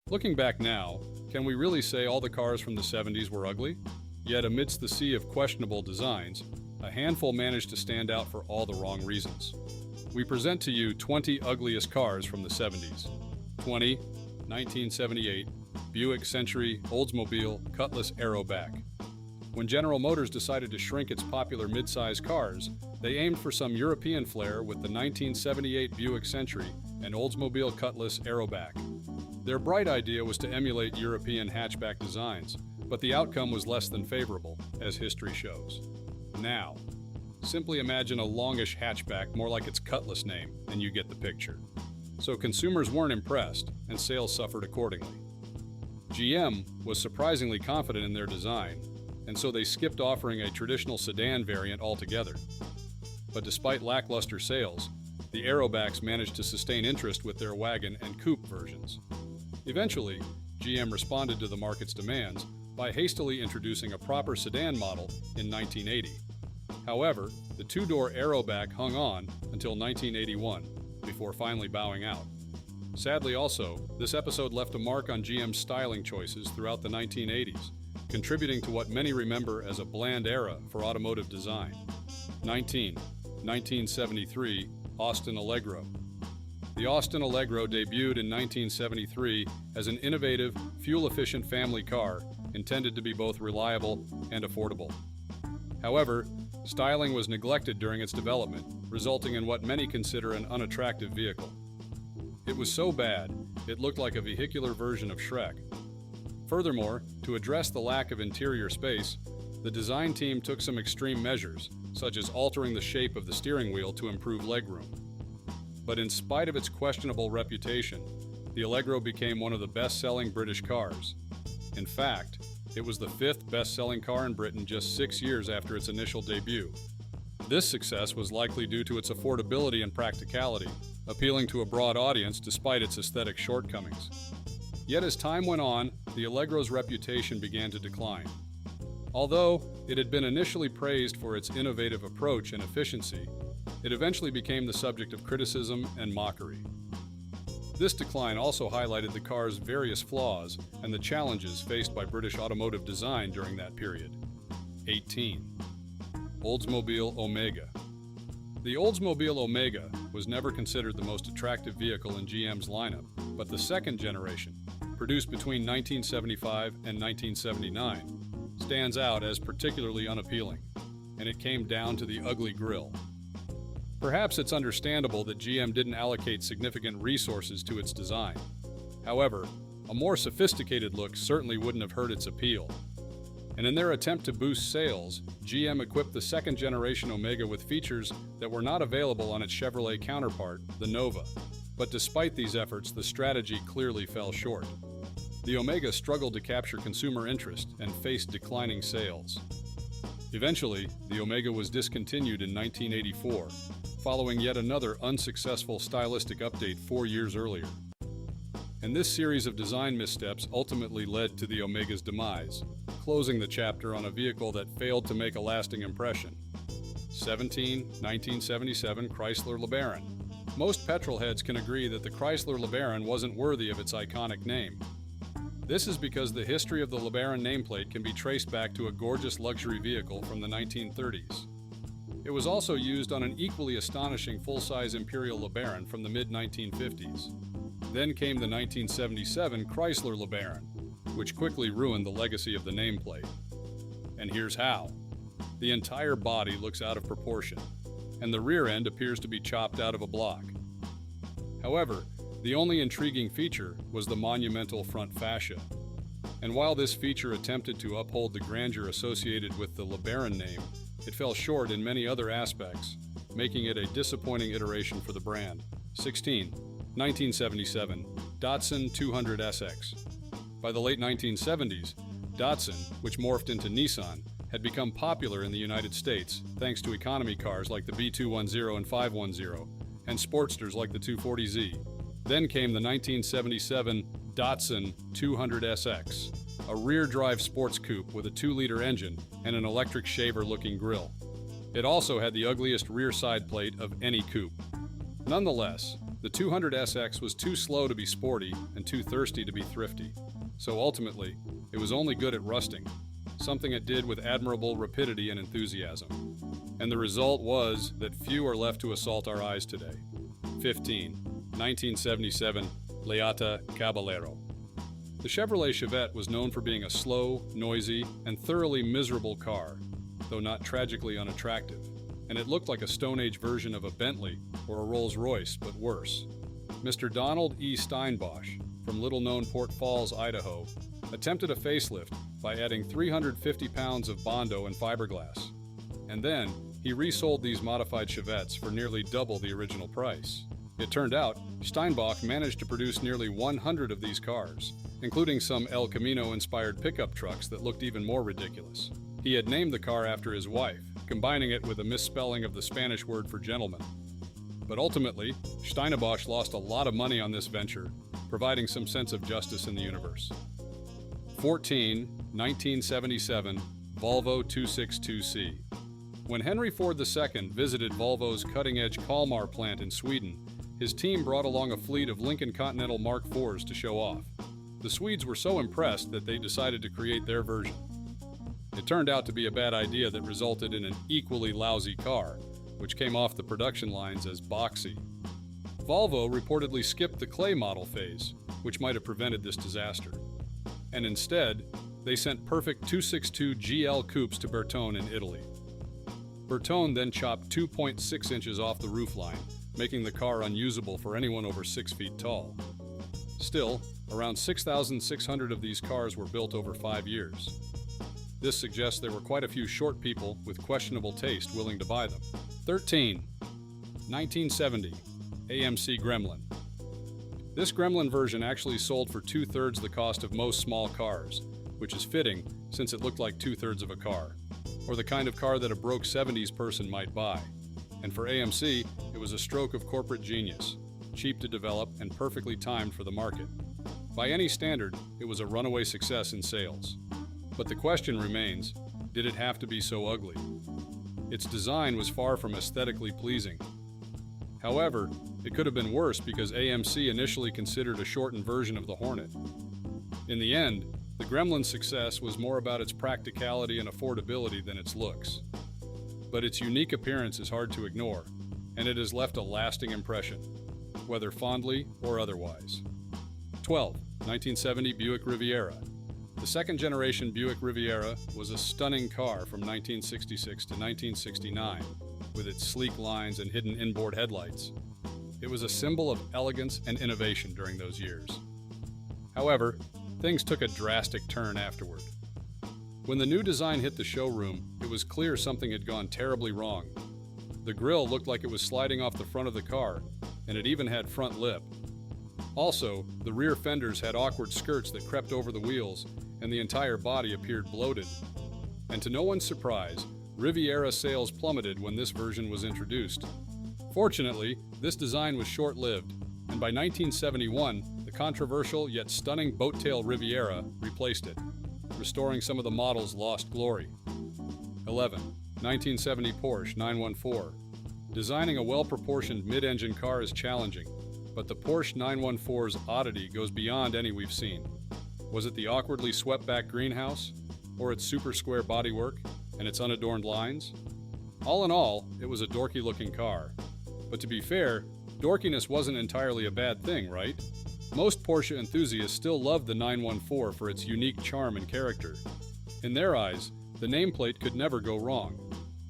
Looking back now, can we really say all the cars from the 70s were ugly? Yet amidst the sea of questionable designs, a handful managed to stand out for all the wrong reasons. We present to you 20 ugliest cars from the 70s. 20. 1978 Buick Century Oldsmobile Cutless Aeroback. When General Motors decided to shrink its popular mid-size cars, they aimed for some European flair with the 1978 Buick Century and Oldsmobile Cutless Aeroback. Their bright idea was to emulate European hatchback designs, but the outcome was less than favorable, as history shows. Now, simply imagine a longish hatchback more like its Cutlass name, and you get the picture. So consumers weren't impressed, and sales suffered accordingly. GM was surprisingly confident in their design, and so they skipped offering a traditional sedan variant altogether. But despite lackluster sales, the Aerobacks managed to sustain interest with their wagon and coupe versions. Eventually, GM responded to the market's demands by hastily introducing a proper sedan model in 1980. However, the two-door Aeroback hung on until 1981, before finally bowing out. Sadly also, this episode left a mark on GM's styling choices throughout the 1980s, contributing to what many remember as a bland era for automotive design. 1973 Austin Allegro. The Austin Allegro debuted in 1973 as an innovative, fuel-efficient family car intended to be both reliable and affordable. However, styling was neglected during its development, resulting in what many consider an unattractive vehicle. It was so bad, it looked like a vehicular version of Shrek. Furthermore, to address the lack of interior space, the design team took some extreme measures, such as altering the shape of the steering wheel to improve legroom. But in spite of its questionable reputation, the Allegro became one of the best-selling British cars. In fact, it was the fifth best-selling car in Britain just 6 years after its initial debut. This success was likely due to its affordability and practicality, appealing to a broad audience despite its aesthetic shortcomings. Yet as time went on, the Allegro's reputation began to decline. Although it had been initially praised for its innovative approach and efficiency, it eventually became the subject of criticism and mockery. This decline also highlighted the car's various flaws and the challenges faced by British automotive design during that period. 18. Oldsmobile Omega. The Oldsmobile Omega was never considered the most attractive vehicle in GM's lineup, but the second generation, produced between 1975 and 1979, stands out as particularly unappealing, and it came down to the ugly grille. Perhaps it's understandable that GM didn't allocate significant resources to its design. However, a more sophisticated look certainly wouldn't have hurt its appeal. And in their attempt to boost sales, GM equipped the second-generation Omega with features that were not available on its Chevrolet counterpart, the Nova. But despite these efforts, the strategy clearly fell short. The Omega struggled to capture consumer interest and faced declining sales. Eventually, the Omega was discontinued in 1984, following yet another unsuccessful stylistic update 4 years earlier. And this series of design missteps ultimately led to the Omega's demise, closing the chapter on a vehicle that failed to make a lasting impression. 17. 1977 Chrysler Lebaron. Most petrolheads can agree that the Chrysler Lebaron wasn't worthy of its iconic name. This is because the history of the Lebaron nameplate can be traced back to a gorgeous luxury vehicle from the 1930s. It was also used on an equally astonishing full-size Imperial Lebaron from the mid-1950s. Then came the 1977 Chrysler Lebaron, which quickly ruined the legacy of the nameplate. And here's how. The entire body looks out of proportion, and the rear end appears to be chopped out of a block. However, the only intriguing feature was the monumental front fascia. And while this feature attempted to uphold the grandeur associated with the Lebaron name, it fell short in many other aspects, making it a disappointing iteration for the brand. 16. 1977 Datsun 200SX. By the late 1970s, Datsun, which morphed into Nissan, had become popular in the United States thanks to economy cars like the B210 and 510, and sportsters like the 240Z. Then came the 1977 Datsun 200SX, a rear-drive sports coupe with a 2-liter engine and an electric shaver-looking grille. It also had the ugliest rear side plate of any coupe. Nonetheless, The 200SX was too slow to be sporty and too thirsty to be thrifty. So ultimately, it was only good at rusting, something it did with admirable rapidity and enthusiasm. And the result was that few are left to assault our eyes today. 15. 1977 Leata Caballero. The Chevrolet Chevette was known for being a slow, noisy, and thoroughly miserable car, though not tragically unattractive, and it looked like a Stone Age version of a Bentley or a Rolls-Royce, but worse. Mr. Donald E. Steinbosch, from little-known Port Falls, Idaho, attempted a facelift by adding 350 pounds of Bondo and fiberglass, and then he resold these modified Chevettes for nearly double the original price. It turned out, Steinbosch managed to produce nearly 100 of these cars, including some El Camino-inspired pickup trucks that looked even more ridiculous. He had named the car after his wife, combining it with a misspelling of the Spanish word for gentleman. But ultimately, Steinbosch lost a lot of money on this venture, providing some sense of justice in the universe. 14. 1977 Volvo 262C. When Henry Ford II visited Volvo's cutting-edge Kalmar plant in Sweden, his team brought along a fleet of Lincoln Continental Mark IVs to show off. The Swedes were so impressed that they decided to create their version. It turned out to be a bad idea that resulted in an equally lousy car, which came off the production lines as boxy. Volvo reportedly skipped the clay model phase, which might have prevented this disaster. And instead, they sent perfect 262 GL coupes to Bertone in Italy. Bertone then chopped 2.6 inches off the roofline, making the car unusable for anyone over 6 feet tall. Still, around 6,600 of these cars were built over 5 years. This suggests there were quite a few short people with questionable taste willing to buy them. 13. 1970 AMC Gremlin. This Gremlin version actually sold for 2/3 the cost of most small cars, which is fitting since it looked like 2/3 of a car, or the kind of car that a broke 70s person might buy. And for AMC, it was a stroke of corporate genius, cheap to develop and perfectly timed for the market. By any standard, it was a runaway success in sales. But the question remains, did it have to be so ugly? Its design was far from aesthetically pleasing. However, it could have been worse because AMC initially considered a shortened version of the Hornet. In the end, the Gremlin's success was more about its practicality and affordability than its looks. But its unique appearance is hard to ignore, and it has left a lasting impression, whether fondly or otherwise. 12. 1970 Buick Riviera. The second-generation Buick Riviera was a stunning car from 1966 to 1969, with its sleek lines and hidden inboard headlights. It was a symbol of elegance and innovation during those years. However, things took a drastic turn afterward. When the new design hit the showroom, it was clear something had gone terribly wrong. The grille looked like it was sliding off the front of the car, and it even had front lip. Also, the rear fenders had awkward skirts that crept over the wheels, and the entire body appeared bloated. And to no one's surprise, Riviera sales plummeted when this version was introduced. Fortunately, this design was short-lived, and by 1971, the controversial yet stunning boat-tail Riviera replaced it, restoring some of the model's lost glory. 11. 1970 Porsche 914. Designing a well-proportioned mid-engine car is challenging, but the Porsche 914's oddity goes beyond any we've seen. Was it the awkwardly swept-back greenhouse, or its super square bodywork and its unadorned lines? All in all, it was a dorky-looking car. But to be fair, dorkiness wasn't entirely a bad thing, right? Most Porsche enthusiasts still loved the 914 for its unique charm and character. In their eyes, the nameplate could never go wrong.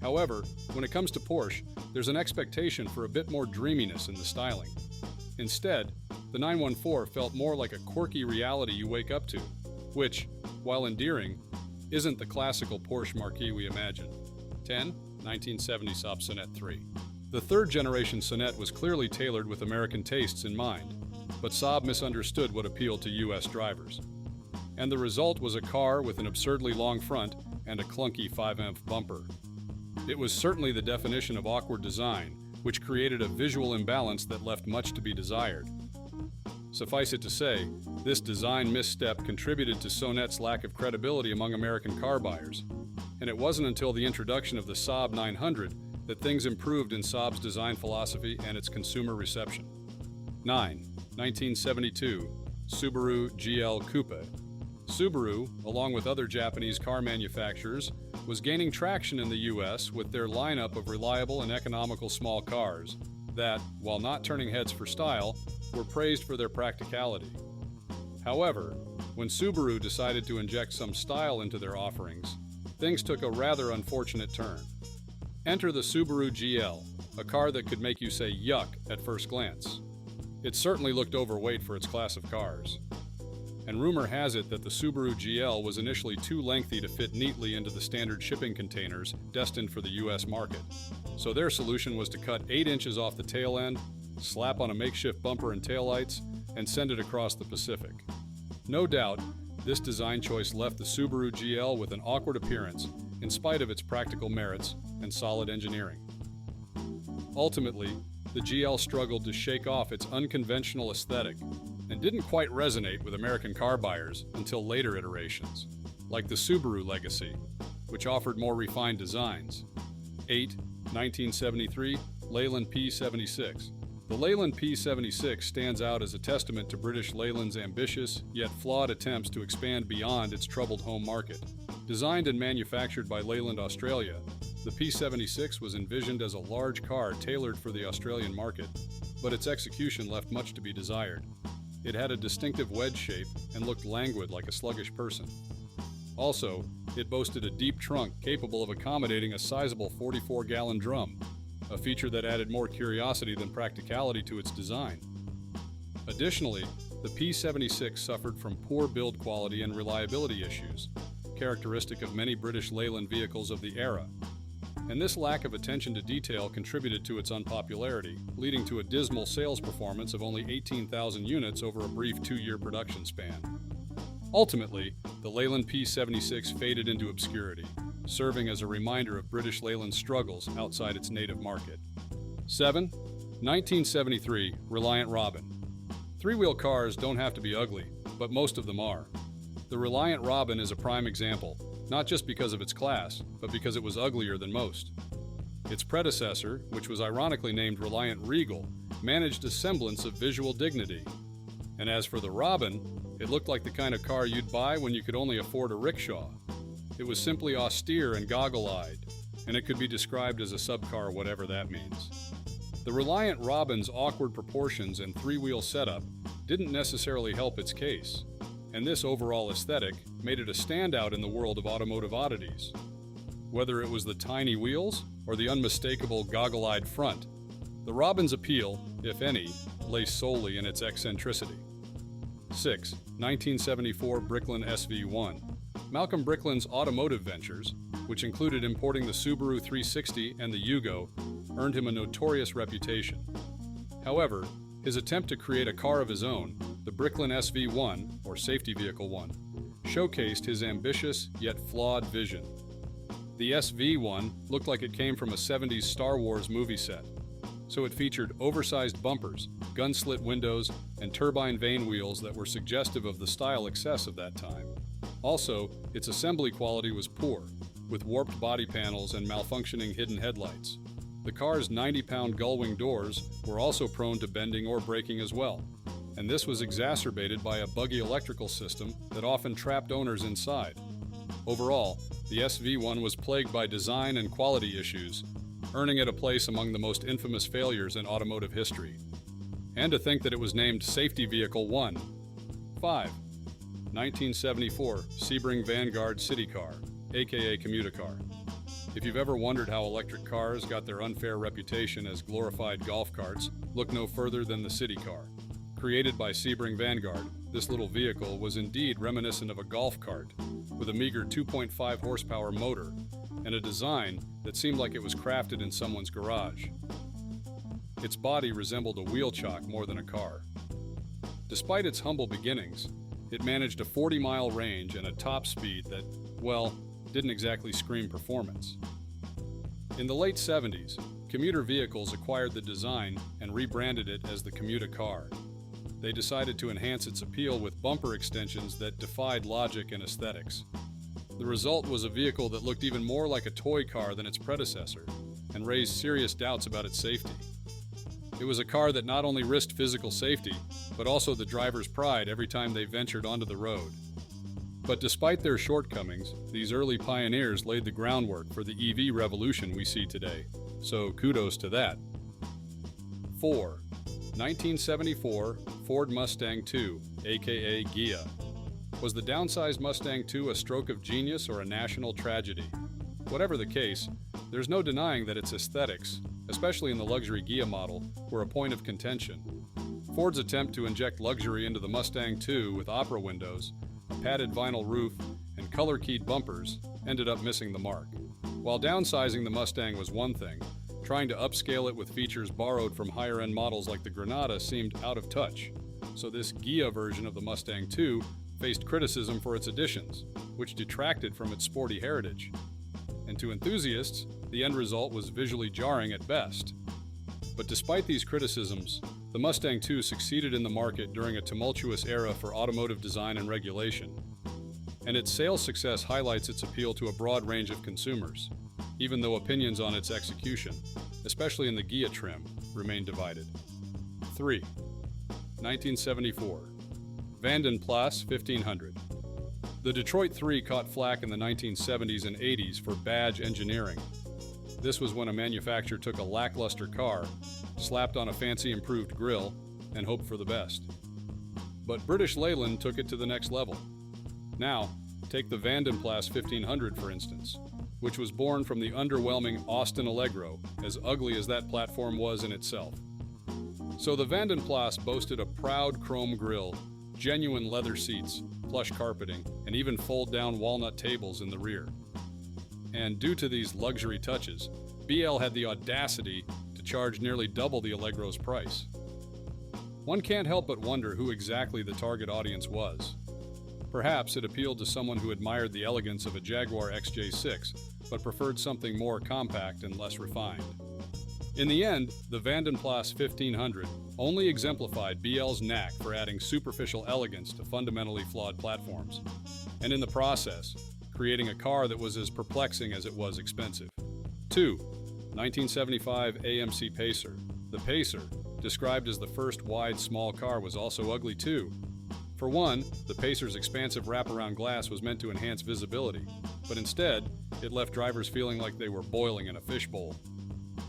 However, when it comes to Porsche, there's an expectation for a bit more dreaminess in the styling. Instead, the 914 felt more like a quirky reality you wake up to, which, while endearing, isn't the classical Porsche marquee we imagine. 10. 1970 Saab Sonette 3. The third-generation Sonette was clearly tailored with American tastes in mind, but Saab misunderstood what appealed to U.S. drivers. And the result was a car with an absurdly long front and a clunky 5-inch bumper. It was certainly the definition of awkward design, which created a visual imbalance that left much to be desired. Suffice it to say, this design misstep contributed to Sonette's lack of credibility among American car buyers, and it wasn't until the introduction of the Saab 900 that things improved in Saab's design philosophy and its consumer reception. 9. 1972 Subaru GL Coupe. Subaru, along with other Japanese car manufacturers, was gaining traction in the US with their lineup of reliable and economical small cars that, while not turning heads for style, were praised for their practicality. However, when Subaru decided to inject some style into their offerings, things took a rather unfortunate turn. Enter the Subaru GL, a car that could make you say yuck at first glance. It certainly looked overweight for its class of cars. And rumor has it that the Subaru GL was initially too lengthy to fit neatly into the standard shipping containers destined for the US market. So their solution was to cut 8 inches off the tail end, slap on a makeshift bumper and taillights, and send it across the Pacific. No doubt, this design choice left the Subaru GL with an awkward appearance in spite of its practical merits and solid engineering. Ultimately, the GL struggled to shake off its unconventional aesthetic and didn't quite resonate with American car buyers until later iterations, like the Subaru Legacy, which offered more refined designs. 8. 1973 Leyland P76. The Leyland P76 stands out as a testament to British Leyland's ambitious, yet flawed attempts to expand beyond its troubled home market. Designed and manufactured by Leyland Australia, the P76 was envisioned as a large car tailored for the Australian market, but its execution left much to be desired. It had a distinctive wedge shape and looked languid like a sluggish person. Also, it boasted a deep trunk capable of accommodating a sizable 44-gallon drum, a feature that added more curiosity than practicality to its design. Additionally, the P76 suffered from poor build quality and reliability issues, characteristic of many British Leyland vehicles of the era. And this lack of attention to detail contributed to its unpopularity, leading to a dismal sales performance of only 18,000 units over a brief 2-year production span. Ultimately, the Leyland P76 faded into obscurity, serving as a reminder of British Leyland's struggles outside its native market. 7. 1973 Reliant Robin. Three-wheel cars don't have to be ugly, but most of them are. The Reliant Robin is a prime example, not just because of its class, but because it was uglier than most. Its predecessor, which was ironically named Reliant Regal, managed a semblance of visual dignity. And as for the Robin, it looked like the kind of car you'd buy when you could only afford a rickshaw. It was simply austere and goggle-eyed, and it could be described as a subcar, whatever that means. The Reliant Robin's awkward proportions and three-wheel setup didn't necessarily help its case, and this overall aesthetic made it a standout in the world of automotive oddities. Whether it was the tiny wheels or the unmistakable goggle-eyed front, the Robin's appeal, if any, lay solely in its eccentricity. 6. 1974 Brickland SV1. Malcolm Brickland's automotive ventures, which included importing the Subaru 360 and the Yugo, earned him a notorious reputation. However, his attempt to create a car of his own, the Brickland SV1, or Safety Vehicle 1, showcased his ambitious yet flawed vision. The SV1 looked like it came from a 70s Star Wars movie set, so it featured oversized bumpers, gun-slit windows, and turbine vane wheels that were suggestive of the style excess of that time. Also, its assembly quality was poor, with warped body panels and malfunctioning hidden headlights. The car's 90-pound gull-wing doors were also prone to bending or breaking as well, and this was exacerbated by a buggy electrical system that often trapped owners inside. Overall, the SV1 was plagued by design and quality issues, earning it a place among the most infamous failures in automotive history. And to think that it was named Safety Vehicle 1. 5. 1974 Sebring Vanguard City Car, aka Commuta Car. If you've ever wondered how electric cars got their unfair reputation as glorified golf carts, look no further than the city car. Created by Sebring Vanguard, this little vehicle was indeed reminiscent of a golf cart, with a meager 2.5 horsepower motor and a design that seemed like it was crafted in someone's garage. Its body resembled a wheel chock more than a car. Despite its humble beginnings, it managed a 40-mile range and a top speed that, well, didn't exactly scream performance. In the late 70s, commuter vehicles acquired the design and rebranded it as the Commuta Car. They decided to enhance its appeal with bumper extensions that defied logic and aesthetics. The result was a vehicle that looked even more like a toy car than its predecessor and raised serious doubts about its safety. It was a car that not only risked physical safety, but also the driver's pride every time they ventured onto the road. But despite their shortcomings, these early pioneers laid the groundwork for the EV revolution we see today. So kudos to that. 4. 1974 Ford Mustang II, aka Ghia. Was the downsized Mustang II a stroke of genius or a national tragedy? Whatever the case, there's no denying that its aesthetics, especially in the luxury Ghia model, were a point of contention. Ford's attempt to inject luxury into the Mustang II with opera windows, a padded vinyl roof, and color-keyed bumpers ended up missing the mark. While downsizing the Mustang was one thing, trying to upscale it with features borrowed from higher-end models like the Granada seemed out of touch. So this Ghia version of the Mustang II faced criticism for its additions, which detracted from its sporty heritage. And to enthusiasts, the end result was visually jarring at best. But despite these criticisms, the Mustang II succeeded in the market during a tumultuous era for automotive design and regulation. And its sales success highlights its appeal to a broad range of consumers, even though opinions on its execution, especially in the Ghia trim, remain divided. 3. 1974 Vandenplas 1500. The Detroit 3 caught flack in the 1970s and 80s for badge engineering. This was when a manufacturer took a lackluster car, slapped on a fancy improved grille, and hoped for the best. But British Leyland took it to the next level. Now, take the Vandenplas 1500 for instance, which was born from the underwhelming Austin Allegro, as ugly as that platform was in itself. So the Vandenplas boasted a proud chrome grille, genuine leather seats, plush carpeting, and even fold-down walnut tables in the rear. And due to these luxury touches, BL had the audacity to charge nearly double the Allegro's price. One can't help but wonder who exactly the target audience was. Perhaps it appealed to someone who admired the elegance of a Jaguar XJ6, but preferred something more compact and less refined. In the end, the Vandenplas 1500 only exemplified BL's knack for adding superficial elegance to fundamentally flawed platforms, and in the process, creating a car that was as perplexing as it was expensive. 2. 1975 AMC Pacer. The Pacer, described as the first wide small car, was also ugly too. For one, the Pacer's expansive wraparound glass was meant to enhance visibility, but instead, it left drivers feeling like they were boiling in a fishbowl.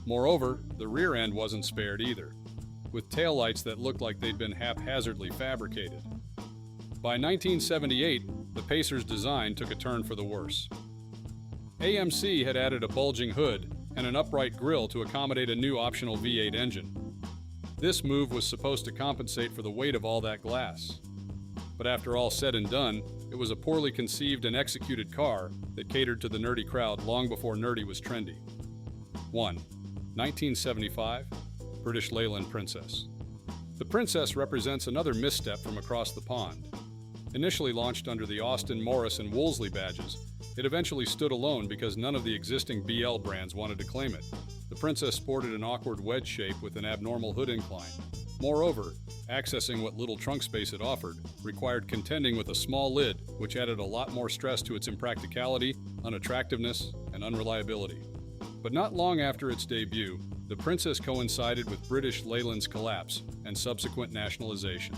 Moreover, the rear end wasn't spared either, with taillights that looked like they'd been haphazardly fabricated. By 1978, the Pacer's design took a turn for the worse. AMC had added a bulging hood and an upright grille to accommodate a new optional V8 engine. This move was supposed to compensate for the weight of all that glass. But after all said and done, it was a poorly conceived and executed car that catered to the nerdy crowd long before nerdy was trendy. 1. 1975 British Leyland Princess. The Princess represents another misstep from across the pond. Initially launched under the Austin, Morris, and Wolseley badges, it eventually stood alone because none of the existing BL brands wanted to claim it. The Princess sported an awkward wedge shape with an abnormal hood incline. Moreover, accessing what little trunk space it offered required contending with a small lid, which added a lot more stress to its impracticality, unattractiveness, and unreliability. But not long after its debut, the Princess coincided with British Leyland's collapse and subsequent nationalization.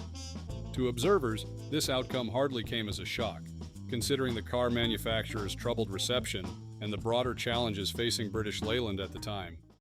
To observers, this outcome hardly came as a shock, considering the car manufacturer's troubled reception and the broader challenges facing British Leyland at the time.